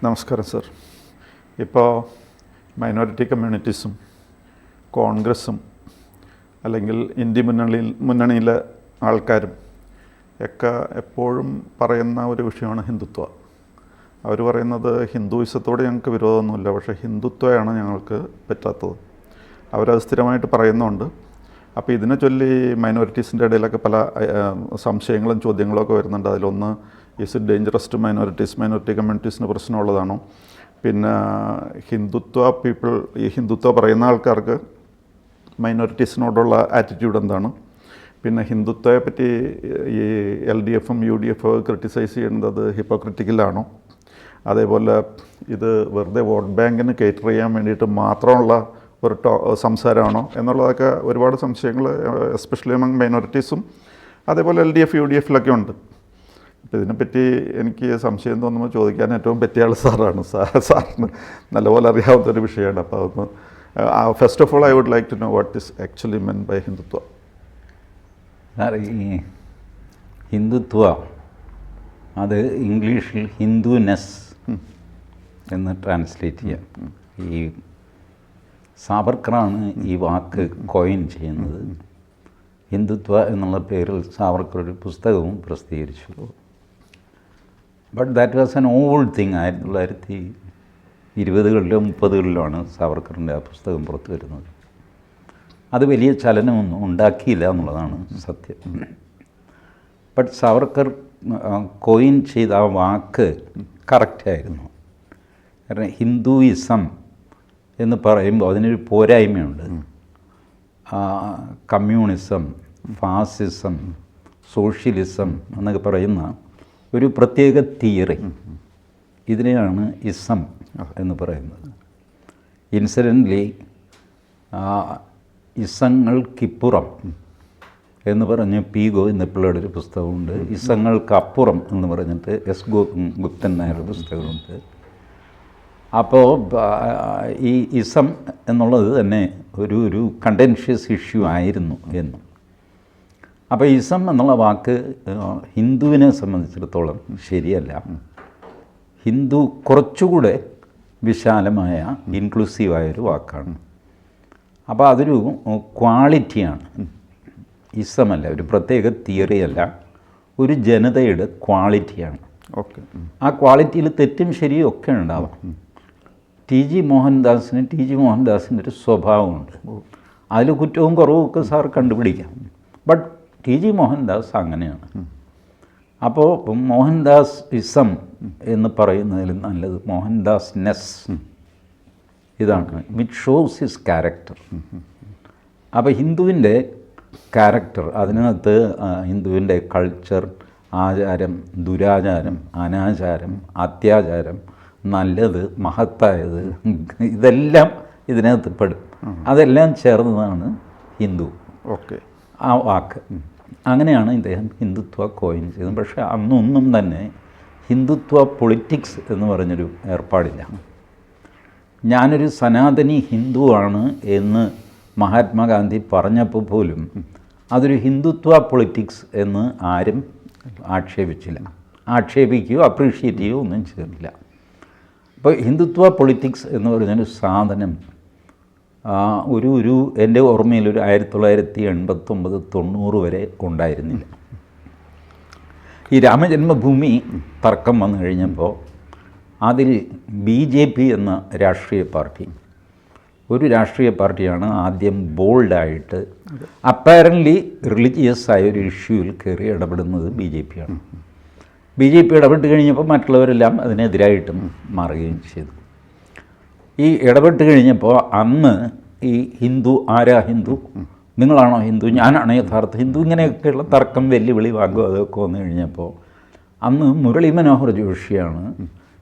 നമസ്കാരം സർ. ഇപ്പോൾ മൈനോറിറ്റി കമ്മ്യൂണിറ്റീസും കോൺഗ്രസും അല്ലെങ്കിൽ ഇന്ത്യ മുന്നണിയിലെ ആൾക്കാരും ഒക്കെ എപ്പോഴും പറയുന്ന ഒരു വിഷയമാണ് ഹിന്ദുത്വ. അവർ പറയുന്നത് ഹിന്ദുയിസത്തോട് ഞങ്ങൾക്ക് വിരോധമൊന്നുമില്ല, പക്ഷേ ഹിന്ദുത്വമാണ് ഞങ്ങൾക്ക് പറ്റാത്തത്. അവരത് സ്ഥിരമായിട്ട് പറയുന്നുണ്ട്. അപ്പോൾ ഇതിനെ ചൊല്ലി മൈനോറിറ്റീസിൻ്റെ ഇടയിലൊക്കെ പല സംശയങ്ങളും ചോദ്യങ്ങളൊക്കെ വരുന്നുണ്ട്. അതിലൊന്ന്, is it dangerous to minority കമ്മ്യൂണിറ്റീസിന് പ്രശ്നമുള്ളതാണോ? പിന്നെ ഈ ഹിന്ദുത്വ പറയുന്ന ആൾക്കാർക്ക് മൈനോറിറ്റീസിനോടുള്ള ആറ്റിറ്റ്യൂഡ് എന്താണ്? പിന്നെ ഹിന്ദുത്വയെ പറ്റി ഈ LDFും UDF ക്രിട്ടിസൈസ് ചെയ്യുന്നത് ഹിപ്പോക്രിറ്റിക്കലാണോ? അതേപോലെ ഇത് വെറുതെ വോട്ട് ബാങ്കിന് കേറ്റർ ചെയ്യാൻ വേണ്ടിയിട്ട് മാത്രമുള്ള ഒരു സംസാരമാണോ എന്നുള്ളതൊക്കെ ഒരുപാട് സംശയങ്ങൾ എസ്പെഷ്യലി അമംഗ് മൈനോറിറ്റീസും അതേപോലെ LDF UDFിലൊക്കെ ഉണ്ട്. അപ്പോൾ ഇതിനെപ്പറ്റി എനിക്ക് സംശയം തോന്നുമ്പോൾ ചോദിക്കാൻ ഏറ്റവും പറ്റിയ ആൾ സാറാണ്. സാറിന് നല്ലപോലെ അറിയാവുന്നൊരു വിഷയമാണ്. അപ്പോൾ അതൊന്ന് first of all I would like to know what is actually meant by Hindutva. ഈ ഹിന്ദുത്വ അത് ഇംഗ്ലീഷിൽ ഹിന്ദുനെസ് എന്ന് ട്രാൻസ്ലേറ്റ് ചെയ്യാം. ഈ സാവർക്കറാണ് ഈ വാക്ക് കോയിൻ ചെയ്യുന്നത്. ഹിന്ദുത്വ എന്നുള്ള പേരിൽ സാവർക്കർ ഒരു പുസ്തകവും പ്രസിദ്ധീകരിച്ചു. But that was an old thing. 1920കളിലോ 30കളിലോ സാവർക്കറിൻ്റെ ആ പുസ്തകം പുറത്തു വരുന്നത്. അത് വലിയ ചലനമൊന്നും ഉണ്ടാക്കിയില്ല എന്നുള്ളതാണ് സത്യം. ബട്ട് സാവർക്കർ കോയിൻ ചെയ്ത ആ വാക്ക് കറക്റ്റായിരുന്നു. കാരണം ഹിന്ദുയിസം എന്ന് പറയുമ്പോൾ അതിനൊരു പോരായ്മയുണ്ട്. കമ്മ്യൂണിസം, ഫാസിസം, സോഷ്യലിസം എന്നൊക്കെ പറയുന്ന ഒരു പ്രത്യേക തിയറി, ഇതിനെയാണ് ഇസം എന്ന് പറയുന്നത്. ഇൻസിഡൻ്റലി ഇസങ്ങൾക്കിപ്പുറം എന്ന് പറഞ്ഞ് P. ഗോവിന്ദപിള്ളയുടെ ഒരു പുസ്തകമുണ്ട്. ഇസങ്ങൾക്കപ്പുറം എന്ന് പറഞ്ഞിട്ട് S. ഗുപ്തൻ നായരുടെ പുസ്തകമുണ്ട്. അപ്പോൾ ഈ ഇസം എന്നുള്ളത് തന്നെ ഒരു കണ്ടൻഷ്യസ് ഇഷ്യൂ ആയിരുന്നു എന്നും. അപ്പോൾ ഇസം എന്നുള്ള വാക്ക് ഹിന്ദുവിനെ സംബന്ധിച്ചിടത്തോളം ശരിയല്ല. ഹിന്ദു കുറച്ചുകൂടെ വിശാലമായ ഇൻക്ലൂസീവായൊരു വാക്കാണ്. അപ്പോൾ അതൊരു ക്വാളിറ്റിയാണ്, ഇസമല്ല, ഒരു പ്രത്യേക തിയറിയല്ല, ഒരു ജനതയുടെ ക്വാളിറ്റിയാണ്. ഓക്കെ, ആ ക്വാളിറ്റിയിൽ തെറ്റും ശരിയും ഒക്കെ ഉണ്ടാവാം. TG മോഹൻദാസിൻ്റെ ഒരു സ്വഭാവമുണ്ട്. അതിൽ കുറ്റവും കുറവും ഒക്കെ സാർ കണ്ടുപിടിക്കാം. ബട്ട് TG മോഹൻദാസ് അങ്ങനെയാണ്. അപ്പോൾ മോഹൻദാസ് ഇസം എന്ന് പറയുന്നതിൽ നല്ലത് മോഹൻദാസ്നെസ് ഇതാണ്, വിച്ച് ഷോസ് ഹിസ് ക്യാരക്ടർ. അപ്പോൾ ഹിന്ദുവിൻ്റെ ക്യാരക്ടർ, അതിനകത്ത് ഹിന്ദുവിൻ്റെ കൾച്ചർ, ആചാരം, ദുരാചാരം, അനാചാരം, അത്യാചാരം, നല്ലത്, മഹത്തായത്, ഇതെല്ലാം ഇതിനകത്ത് പെടും. അതെല്ലാം ചേർന്നതാണ് ഹിന്ദു. ഓക്കെ, ആ വാക്ക്. അങ്ങനെയാണ് ഇദ്ദേഹം ഹിന്ദുത്വ കോയിൻ ചെയ്തത്. പക്ഷേ അന്നൊന്നും തന്നെ ഹിന്ദുത്വ പൊളിറ്റിക്സ് എന്ന് പറഞ്ഞൊരു ഏർപ്പാടില്ല. ഞാനൊരു സനാതനി ഹിന്ദുവാണ് എന്ന് മഹാത്മാഗാന്ധി പറഞ്ഞപ്പോൾ പോലും അതൊരു ഹിന്ദുത്വ പൊളിറ്റിക്സ് എന്ന് ആരും ആക്ഷേപിച്ചില്ല. ആക്ഷേപിക്കുകയോ അപ്രീഷിയേറ്റ് ചെയ്യുകയോ ഒന്നും ചെയ്തില്ല. അപ്പോൾ ഹിന്ദുത്വ പൊളിറ്റിക്സ് എന്ന് പറഞ്ഞൊരു സാധനം എൻ്റെ ഓർമ്മയിൽ ഒരു 1989-90 വരെ ഉണ്ടായിരുന്നില്ല. ഈ രാമജന്മഭൂമി തർക്കം വന്നു കഴിഞ്ഞപ്പോൾ അതിൽ BJP എന്ന രാഷ്ട്രീയ പാർട്ടിയാണ് ആദ്യം ബോൾഡായിട്ട് അപ്പാരൻ്റ്ലി റിലീജിയസ് ആയ ഒരു ഇഷ്യൂവിൽ കയറി ഇടപെടുന്നത് BJP ആണ്. BJP ഇടപെട്ട് കഴിഞ്ഞപ്പോൾ മറ്റുള്ളവരെല്ലാം അതിനെതിരായിട്ടും മാറുകയും ചെയ്തു. ഈ ഇടപെട്ട് കഴിഞ്ഞപ്പോൾ അന്ന് ഈ ഹിന്ദു ആരാ ഹിന്ദു, നിങ്ങളാണോ ഹിന്ദു, ഞാനാണ് യഥാർത്ഥ ഹിന്ദു, ഇങ്ങനെയൊക്കെയുള്ള തർക്കം, വെല്ലുവിളി, അതൊക്കെ വന്നു കഴിഞ്ഞപ്പോൾ അന്ന് മുരളി മനോഹർ ജോഷിയാണ്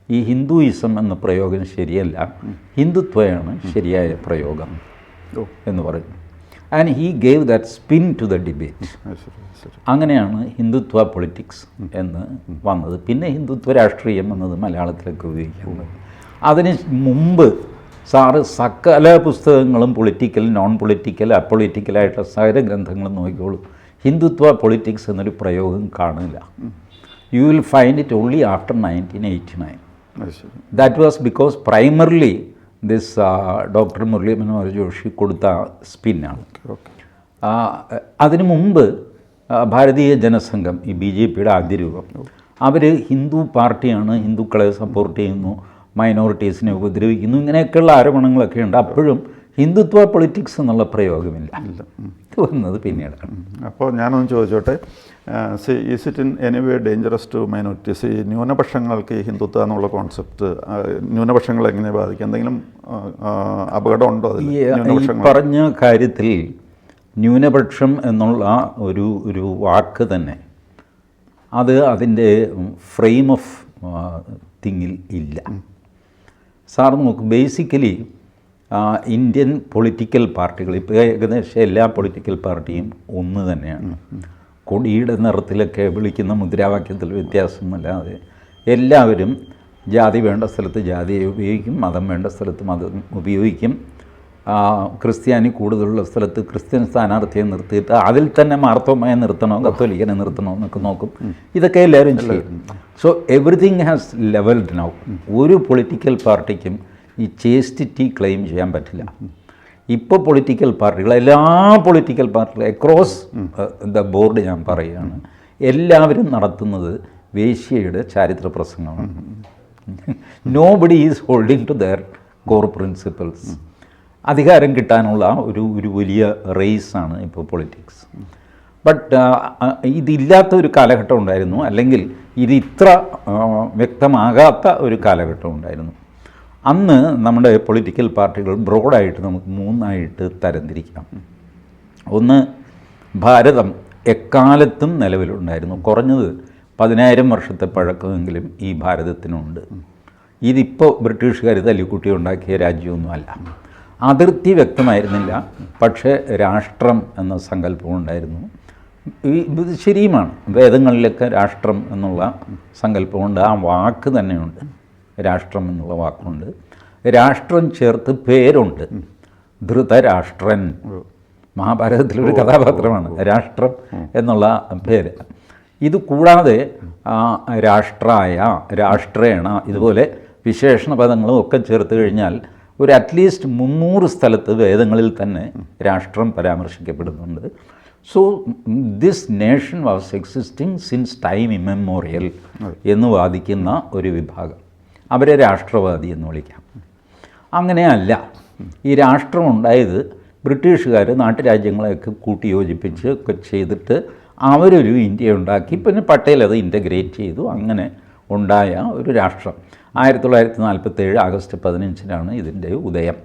ഈ ഹിന്ദുയിസം എന്ന പ്രയോഗം ശരിയല്ല, ഹിന്ദുത്വയാണ് ശരിയായ പ്രയോഗം എന്ന് പറഞ്ഞു. And he gave that spin to the debate. അങ്ങനെയാണ് ഹിന്ദുത്വ പൊളിറ്റിക്സ് എന്ന് വന്നത്. പിന്നെ ഹിന്ദുത്വ രാഷ്ട്രീയം എന്നത് മലയാളത്തിലൊക്കെ ഉപയോഗിക്കുന്നത്. അതിന് മുമ്പ് സാറ് സകല പുസ്തകങ്ങളും പൊളിറ്റിക്കൽ, നോൺ പൊളിറ്റിക്കൽ, അപ്പൊളിറ്റിക്കലായിട്ടുള്ള സകല ഗ്രന്ഥങ്ങളും നോക്കിക്കോളൂ, ഹിന്ദുത്വ പൊളിറ്റിക്സ് എന്നൊരു പ്രയോഗം കാണില്ല. You will find it only after 1989. അത് ശരി. That was because primarily this doctor Murali Manohar Joshi കൊടുത്ത സ്പിന്നാണ്. ഓക്കെ. അതിനു മുമ്പ് ഭാരതീയ ജനസംഘം, ഈ BJPയുടെ ആദ്യ രൂപം, അവർ ഹിന്ദു പാർട്ടിയാണ്, ഹിന്ദുക്കളെ സപ്പോർട്ട് ചെയ്യുന്നു, മൈനോറിറ്റീസിനെ ഉപദ്രവിക്കുന്നു, ഇങ്ങനെയൊക്കെയുള്ള ആരോപണങ്ങളൊക്കെ ഉണ്ട്. അപ്പോഴും ഹിന്ദുത്വ പൊളിറ്റിക്സ് എന്നുള്ള പ്രയോഗമില്ല. ഇത് വന്നത് പിന്നീടാണ്. അപ്പോൾ ഞാനൊന്ന് ചോദിച്ചോട്ടെ, is it in any way dangerous to minorities? ഈ ന്യൂനപക്ഷങ്ങൾക്ക് ഈ ഹിന്ദുത്വ എന്നുള്ള കോൺസെപ്റ്റ് ന്യൂനപക്ഷങ്ങളെ എങ്ങനെ ബാധിക്കും? എന്തെങ്കിലും അപകടം ഉണ്ടോ അതിൽ? ഈ പറഞ്ഞ കാര്യത്തിൽ ന്യൂനപക്ഷം എന്നുള്ള ഒരു വാക്ക് തന്നെ അത് അതിൻ്റെ ഫ്രെയിം ഓഫ് തിങ്ങിൽ ഇല്ല. സാർ നോക്ക്, ബേസിക്കലി ഇന്ത്യൻ പൊളിറ്റിക്കൽ പാർട്ടികൾ ഇപ്പോൾ ഏകദേശം എല്ലാ പൊളിറ്റിക്കൽ പാർട്ടിയും ഒന്ന് തന്നെയാണ്. കൊടിയുടെ നിറത്തിലൊക്കെ വിളിക്കുന്ന മുദ്രാവാക്യത്തിൽ വ്യത്യാസമല്ലാതെ എല്ലാവരും ജാതി വേണ്ട സ്ഥലത്ത് ജാതിയെ ഉപയോഗിക്കും, മതം വേണ്ട സ്ഥലത്ത് മതം ഉപയോഗിക്കും, ക്രിസ്ത്യാനി കൂടുതലുള്ള സ്ഥലത്ത് ക്രിസ്ത്യൻ സ്ഥാനാർത്ഥിയെ നിർത്തിയിട്ട് അതിൽ തന്നെ മാർത്തോമയെ നിർത്തണോ കത്തോലിക്കനെ നിർത്തണോ എന്നൊക്കെ നോക്കും. ഇതൊക്കെ എല്ലാവരും ചെയ്യും. So everything has levelled now. ഒരു പൊളിറ്റിക്കൽ പാർട്ടിക്കും ഈ ചേസ്റ്റിറ്റി ക്ലെയിം ചെയ്യാൻ പറ്റില്ല. ഇപ്പോൾ പൊളിറ്റിക്കൽ പാർട്ടികൾ, എല്ലാ പൊളിറ്റിക്കൽ പാർട്ടികളും അക്രോസ് ദ ബോർഡ് ഞാൻ പറയുകയാണ്, എല്ലാവരും നടത്തുന്നത് വേശ്യയുടെ ചാരിത്ര പ്രസംഗമാണ്. Nobody is holding to their core principles. അധികാരം കിട്ടാനുള്ള ഒരു വലിയ റേസാണ് ഇപ്പോൾ പൊളിറ്റിക്സ്. ബട്ട് ഇതില്ലാത്ത ഒരു കാലഘട്ടം ഉണ്ടായിരുന്നു, അല്ലെങ്കിൽ ഇത് ഇത്ര വ്യക്തമാകാത്ത ഒരു കാലഘട്ടം ഉണ്ടായിരുന്നു. അന്ന് നമ്മുടെ പൊളിറ്റിക്കൽ പാർട്ടികൾ ബ്രോഡായിട്ട് നമുക്ക് മൂന്നായിട്ട് തരംതിരിക്കാം. ഒന്ന്, ഭാരതം എക്കാലത്തും നിലവിലുണ്ടായിരുന്നു. കുറഞ്ഞത് 10,000 വർഷത്തെ പഴക്കമെങ്കിലും ഈ ഭാരതത്തിനുണ്ട്. ഇതിപ്പോൾ ബ്രിട്ടീഷുകാർ തല്ലിക്കുട്ടി ഉണ്ടാക്കിയ രാജ്യമൊന്നുമല്ല. അതിർത്തി വ്യക്തമായിരുന്നില്ല, പക്ഷേ രാഷ്ട്രം എന്ന സങ്കല്പം ഉണ്ടായിരുന്നു. ഇത് ശരിയുമാണ്, വേദങ്ങളിലൊക്കെ രാഷ്ട്രം എന്നുള്ള സങ്കല്പമുണ്ട്. ആ വാക്ക് തന്നെയുണ്ട്, രാഷ്ട്രം എന്നുള്ള വാക്കുണ്ട്. രാഷ്ട്രം ചേർത്ത് പേരുണ്ട്, ധൃതരാഷ്ട്രൻ. മഹാഭാരതത്തിലൊരു കഥാപാത്രമാണ് രാഷ്ട്രം എന്നുള്ള പേര്. ഇത് കൂടാതെ രാഷ്ട്രായ, രാഷ്ട്രേണ, ഇതുപോലെ വിശേഷണ പദങ്ങളും ഒക്കെ ചേർത്ത് കഴിഞ്ഞാൽ ഒരു അറ്റ്ലീസ്റ്റ് 300 സ്ഥലത്ത് വേദങ്ങളിൽ തന്നെ രാഷ്ട്രം പരാമർശിക്കപ്പെടുന്നുണ്ട്. So this nation was existing since time immemorial എന്ന് വാദിക്കുന്ന ഒരു വിഭാഗം, അവരെ രാഷ്ട്രവാദി എന്ന് വിളിക്കാം. അങ്ങനെയല്ല, ഈ രാഷ്ട്രം ഉണ്ടായത് ബ്രിട്ടീഷുകാർ നാട്ടുരാജ്യങ്ങളെയൊക്കെ കൂട്ടിയോജിപ്പിച്ച് ഒക്കെ ചെയ്തിട്ട് അവരൊരു ഇന്ത്യ ഉണ്ടാക്കി, പിന്നെ പട്ടേൽ അത് ഇൻ്റഗ്രേറ്റ് ചെയ്തു. അങ്ങനെ ഉണ്ടായ ഒരു രാഷ്ട്രം 1947 ആഗസ്റ്റ് 15-നാണ് ഇതിൻ്റെ ഉദയം.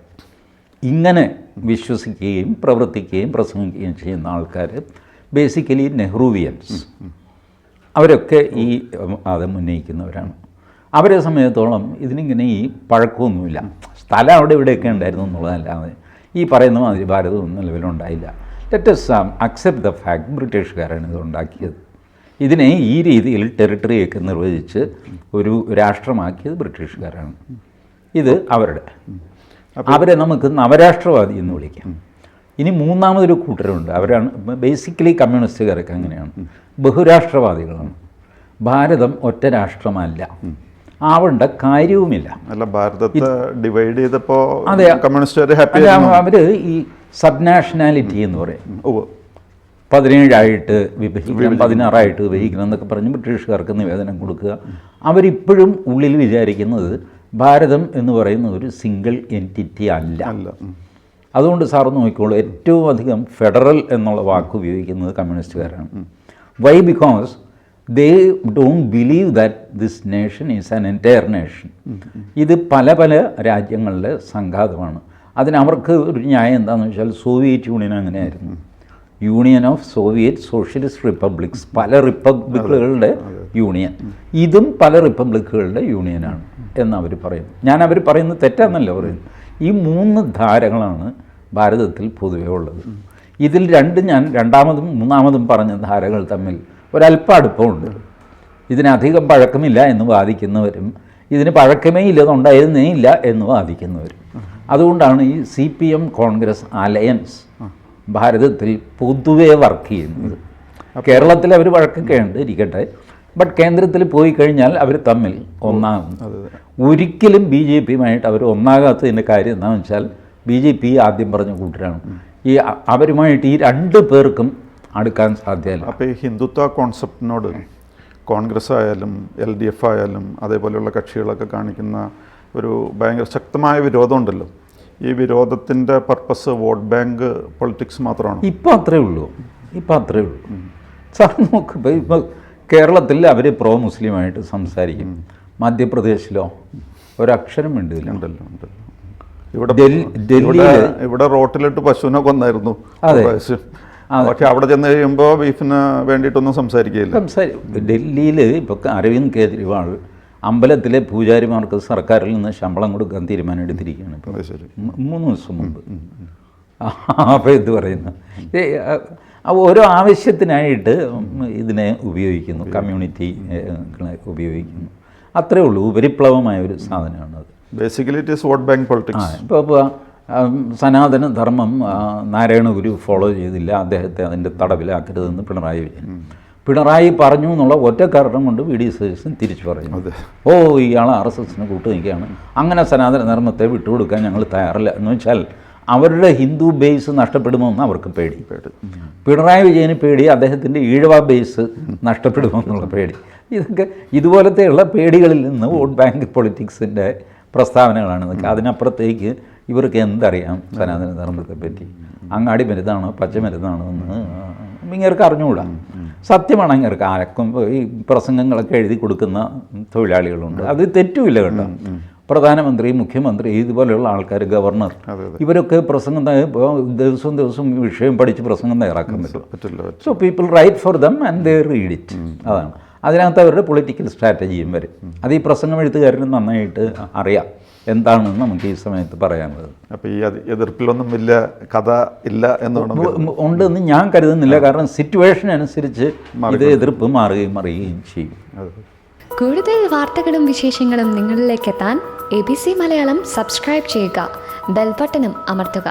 ഇങ്ങനെ വിശ്വസിക്കുകയും പ്രവർത്തിക്കുകയും പ്രസംഗിക്കുകയും ചെയ്യുന്ന ആൾക്കാർ ബേസിക്കലി നെഹ്റുവിയൻസ്, അവരൊക്കെ ഈ വാദം ഉന്നയിക്കുന്നവരാണ്. അവരെ സംബന്ധിച്ചിടത്തോളം ഇതിനിങ്ങനെ ഈ പഴക്കമൊന്നുമില്ല. സ്ഥലം അവിടെ ഇവിടെയൊക്കെ ഉണ്ടായിരുന്നു എന്നുള്ളതല്ലാതെ ഈ പറയുന്ന മാതിരി ഭാരതമൊന്നും നിലവിലുണ്ടായില്ല. Let us accept the fact ബ്രിട്ടീഷുകാരാണ് ഇത് ഉണ്ടാക്കിയത്. ഇതിനെ ഈ രീതിയിൽ ടെറിട്ടറിയൊക്കെ നിർവചിച്ച് ഒരു രാഷ്ട്രമാക്കിയത് ബ്രിട്ടീഷുകാരാണ്. ഇത് അവരെ നമുക്ക് നവരാഷ്ട്രവാദി എന്ന് വിളിക്കാം. ഇനി മൂന്നാമതൊരു കൂട്ടരുണ്ട്, അവരാണ് ബേസിക്കലി കമ്മ്യൂണിസ്റ്റുകാരൊക്കെ അങ്ങനെയാണ്, ബഹുരാഷ്ട്രവാദികളാണ്. ഭാരതം ഒറ്റ രാഷ്ട്രമല്ല, ആവേണ്ട കാര്യവുമില്ല. അല്ല, ഭാരതത്തെ ഡിവൈഡ് ചെയ്തപ്പോൾ അതെ, കമ്മ്യൂണിസ്റ്റുകാർ ഹാപ്പി. അവർ ഈ സബ് നാഷണാലിറ്റി എന്ന് പറയും, 17 വിഭജിക്കണം, 16 വിഭജിക്കണം എന്നൊക്കെ പറഞ്ഞ് ബ്രിട്ടീഷുകാർക്ക് നിവേദനം കൊടുക്കുക. അവരിപ്പോഴും ഉള്ളിൽ വിചാരിക്കുന്നത് ഭാരതം എന്ന് പറയുന്ന ഒരു സിംഗിൾ എൻറ്റിറ്റി അല്ല. അതുകൊണ്ട് സാർ നോക്കിക്കോളൂ, ഏറ്റവും അധികം ഫെഡറൽ എന്നുള്ള വാക്ക് ഉപയോഗിക്കുന്നത് കമ്മ്യൂണിസ്റ്റുകാരാണ്. Why? Because they don't believe that this nation is an entire nation. ഇത് പല പല രാജ്യങ്ങളുടെ സംഘാതമാണ്. അതിനവർക്ക് ഒരു ന്യായം എന്താണെന്ന് വെച്ചാൽ, സോവിയറ്റ് യൂണിയൻ അങ്ങനെയായിരുന്നു, union of Soviet socialist republics, പല റിപ്പബ്ലിക്കുകളുടെ യൂണിയൻ. ഇതും പല റിപ്പബ്ലിക്കുകളുടെ യൂണിയനാണ് എന്നവർ പറയുന്നു. അവർ പറയുന്നത് തെറ്റാന്നല്ല പറയുന്നു. ഈ 3 ധാരകളാണ് ഭാരതത്തിൽ പൊതുവേ ഉള്ളത്. ഇതിൽ ഞാൻ രണ്ടാമതും മൂന്നാമതും പറഞ്ഞ ധാരകൾ തമ്മിൽ ഒരല്പം അടുപ്പമുണ്ട്. ഇതിനധികം പഴക്കമില്ല എന്ന് വാദിക്കുന്നവരും ഇതിന് പഴക്കമേ ഇല്ലതുണ്ടായിരുന്നേ ഇല്ല എന്ന് വാദിക്കുന്നവരും. അതുകൊണ്ടാണ് ഈ CPM കോൺഗ്രസ് അലയൻസ് ഭാരതത്തിൽ പൊതുവേ വർക്ക് ചെയ്യുന്നത്. കേരളത്തിൽ അവർ വഴക്കൊക്കെ ഉണ്ട്, ഇരിക്കട്ടെ. ബട്ട് കേന്ദ്രത്തിൽ പോയി കഴിഞ്ഞാൽ അവർ തമ്മിൽ ഒന്നാകും. ഒരിക്കലും ബി ജെ പിയുമായിട്ട് അവർ ഒന്നാകാത്തതിൻ്റെ കാര്യം എന്താണെന്ന് വെച്ചാൽ ബി ജെ പി ആദ്യം പറഞ്ഞ കൂട്ടരാണ്. ഈ അവരുമായിട്ട് ഈ രണ്ട് പേർക്കും അടുക്കാൻ സാധ്യമല്ല. അപ്പോൾ ഈ ഹിന്ദുത്വ കോൺസെപ്റ്റിനോട് കോൺഗ്രസ് ആയാലും LDF ആയാലും അതേപോലെയുള്ള കക്ഷികളൊക്കെ കാണിക്കുന്ന ഒരു ഭയങ്കര ശക്തമായ വിരോധമുണ്ടല്ലോ. ഈ വിരോധത്തിൻ്റെ പർപ്പസ് വോട്ട് ബാങ്ക് പൊളിറ്റിക്സ് മാത്രമാണ്. ഇപ്പം അത്രേ ഉള്ളൂ. സാർ നോക്ക്, ഇപ്പോൾ കേരളത്തിൽ അവർ പ്രോ മുസ്ലിമായിട്ട് സംസാരിക്കും. മധ്യപ്രദേശിലോ ഒരക്ഷരം വേണ്ടിയില്ല. ഇവിടെ റോട്ടിലിട്ട് പശുവിനെ കൊന്നായിരുന്നു. പക്ഷെ അവിടെ ചെന്ന് കഴിയുമ്പോൾ ബീഫിന് വേണ്ടിയിട്ടൊന്നും സംസാരിക്കുകയില്ല. ഡൽഹിയിൽ ഇപ്പോൾ അരവിന്ദ് കേജ്രിവാൾ അമ്പലത്തിലെ പൂജാരിമാർക്ക് സർക്കാരിൽ നിന്ന് ശമ്പളം കൊടുക്കാൻ തീരുമാനം എടുത്തിരിക്കുകയാണ്. ഇപ്പോൾ 3 ദിവസം മുമ്പ്. അപ്പോൾ ഇത് പറയുന്നു ഓരോ ആവശ്യത്തിനായിട്ട് ഇതിനെ ഉപയോഗിക്കുന്നു, കമ്മ്യൂണിറ്റി ഉപയോഗിക്കുന്നു. അത്രേ ഉള്ളൂ. ഉപരിപ്ലവമായ ഒരു സാധനമാണത്. Basically it is vote bank politics. ഇപ്പോൾ സനാതന ധർമ്മം നാരായണ ഗുരു ഫോളോ ചെയ്തില്ല, അദ്ദേഹത്തെ അതിൻ്റെ തടവിലാക്കരുതെന്ന് പിണറായി പറഞ്ഞു എന്നുള്ള ഒറ്റ കാരണം കൊണ്ട് VD സതീശൻ തിരിച്ചു പറയുന്നു. ഇയാൾ RSSന് കൂട്ടു നിൽക്കുകയാണ്, അങ്ങനെ സനാതന ധർമ്മത്തെ വിട്ടുകൊടുക്കാൻ ഞങ്ങൾ തയ്യാറില്ല എന്ന് വെച്ചാൽ അവരുടെ ഹിന്ദു ബേസ് നഷ്ടപ്പെടുമെന്ന് അവർക്ക് പേടി. പിണറായി വിജയന് പേടി അദ്ദേഹത്തിൻ്റെ ഈഴവ ബേസ് നഷ്ടപ്പെടുമെന്നുള്ള പേടി. ഇതൊക്കെ ഇതുപോലത്തെയുള്ള പേടികളിൽ നിന്ന് വോട്ട് ബാങ്ക് പൊളിറ്റിക്സിൻ്റെ പ്രസ്താവനകളാണ് ഇതൊക്കെ. അതിനപ്പുറത്തേക്ക് ഇവർക്ക് എന്തറിയാം സനാതന ധർമ്മത്തെ പറ്റി? അങ്ങാടി മരുന്നാണോ പച്ച മരുന്നാണോ എന്ന് ഇങ്ങർക്ക് അറിഞ്ഞുകൂടാ. സത്യമാണ്. ഇങ്ങർക്ക് ആരക്കും ഈ പ്രസംഗങ്ങളൊക്കെ എഴുതി കൊടുക്കുന്ന തൊഴിലാളികളുണ്ട്, അത് തെറ്റുമില്ല കേട്ടോ. പ്രധാനമന്ത്രി, മുഖ്യമന്ത്രി, ഇതുപോലെയുള്ള ആൾക്കാർ, ഗവർണർ, ഇവരൊക്കെ പ്രസംഗം ദിവസം വിഷയം പഠിച്ച് പ്രസംഗം തയ്യാറാക്കാൻ പറ്റില്ല. So people write for them and they read it. അതാണ് അതിനകത്ത് അവരുടെ പൊളിറ്റിക്കൽ സ്ട്രാറ്റജിയും വരും. അത് ഈ പ്രസംഗം എഴുത്തുകാരന് നന്നായിട്ട് അറിയാം എന്താണെന്ന് നമുക്ക് ഈ സമയത്ത് പറയാനുള്ളത്. അപ്പോൾ ഈ എതിർപ്പിലൊന്നും വലിയ കഥ ഇല്ല ഉണ്ടെന്ന് ഞാൻ കരുതുന്നില്ല. കാരണം സിറ്റുവേഷൻ അനുസരിച്ച് ഇത് എതിർപ്പ് മറിയുകയും ചെയ്യും. കൂടുതൽ വാർത്തകളും വിശേഷങ്ങളും നിങ്ങളിലേക്ക് എത്താൻ ABC മലയാളം സബ്സ്ക്രൈബ് ചെയ്യുക, ബെൽ ബട്ടണും അമർത്തുക.